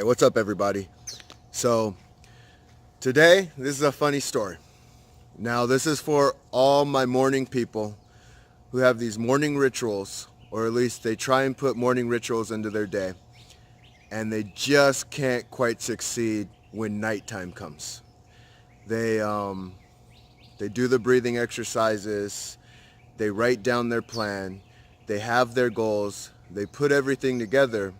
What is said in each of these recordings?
what's up everybody? So today, this is a funny story. Now this is for all my morning people who have these morning rituals, or at least they try and put morning rituals into their day, and they just can't quite succeed when nighttime comes. They do the breathing exercises, they write down their plan, they have their goals, they put everything together,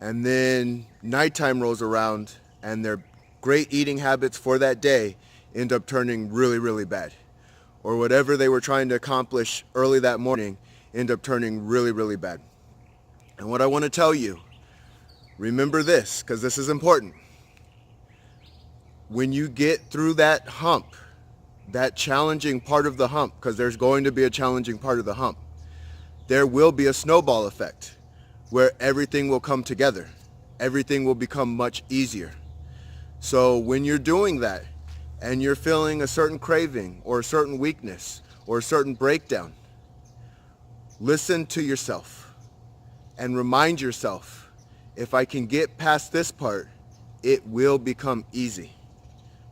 and then nighttime rolls around and their great eating habits for that day end up turning really, really bad. Or whatever they were trying to accomplish early that morning end up turning really, really bad. And what I want to tell you, remember this, because this is important. When you get through that hump, that challenging part of the hump, because there's going to be a challenging part of the hump, there will be a snowball effect where everything will come together. Everything will become much easier. So when you're doing that and you're feeling a certain craving or a certain weakness or a certain breakdown, listen to yourself and remind yourself, if I can get past this part, it will become easy.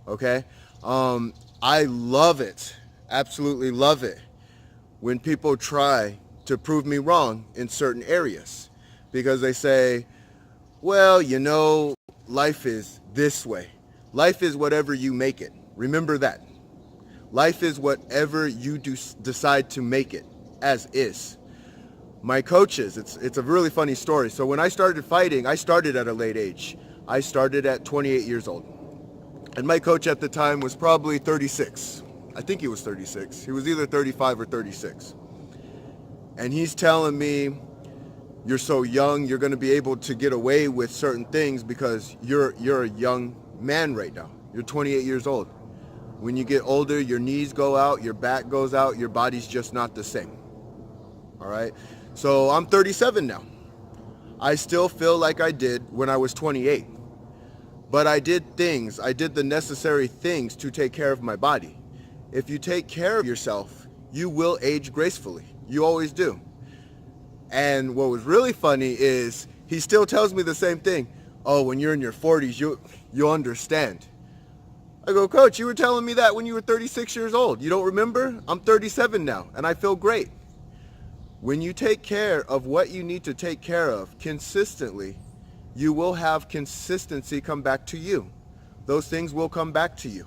Okay? I love it, absolutely love it, when people try to prove me wrong in certain areas. Because they say, well, you know, life is this way. Life is whatever you make it. Remember that. Life is whatever you decide to make it, as is. My coaches, it's a really funny story. So when I started fighting, I started at a late age. I started at 28 years old. And my coach at the time was probably 36. I think he was 36. He was either 35 or 36. And he's telling me, you're so young, you're going to be able to get away with certain things because you're a young man right now. You're 28 years old. When you get older, your knees go out, your back goes out, your body's just not the same. All right? So I'm 37 now. I still feel like I did when I was 28. But I did the necessary things to take care of my body. If you take care of yourself, you will age gracefully. You always do. And what was really funny is he still tells me the same thing. Oh, when you're in your 40s, you'll understand. I go, Coach, you were telling me that when you were 36 years old. You don't remember? I'm 37 now, and I feel great. When you take care of what you need to take care of consistently, you will have consistency come back to you. Those things will come back to you.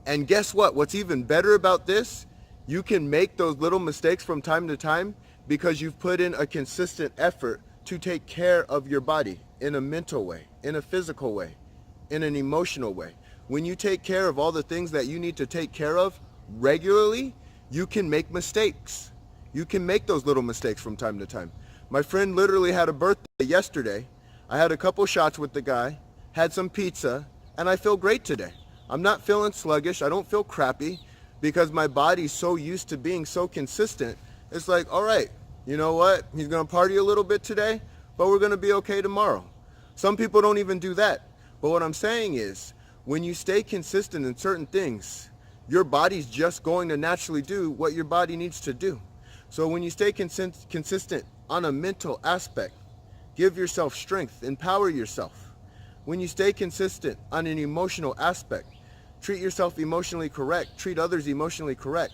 And guess what? What's even better about this, you can make those little mistakes from time to time because you've put in a consistent effort to take care of your body in a mental way, in a physical way, in an emotional way. When you take care of all the things that you need to take care of regularly, you can make mistakes. You can make those little mistakes from time to time. My friend literally had a birthday yesterday. I had a couple shots with the guy, had some pizza, and I feel great today. I'm not feeling sluggish. I don't feel crappy because my body's so used to being so consistent. It's like, all right, you know what? He's going to party a little bit today, but we're going to be okay tomorrow. Some people don't even do that. But what I'm saying is, when you stay consistent in certain things, your body's just going to naturally do what your body needs to do. So when you stay consistent on a mental aspect, give yourself strength, empower yourself. When you stay consistent on an emotional aspect, treat yourself emotionally correct, treat others emotionally correct.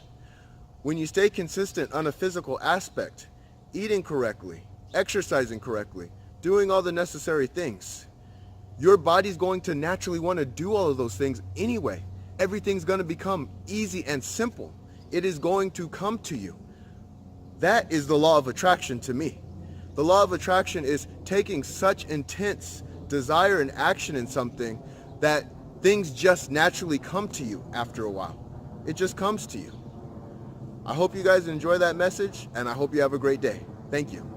When you stay consistent on a physical aspect, eating correctly, exercising correctly, doing all the necessary things, your body's going to naturally want to do all of those things anyway. Everything's going to become easy and simple. It is going to come to you. That is the law of attraction to me. The law of attraction is taking such intense desire and action in something that things just naturally come to you after a while. It just comes to you. I hope you guys enjoy that message, and I hope you have a great day. Thank you.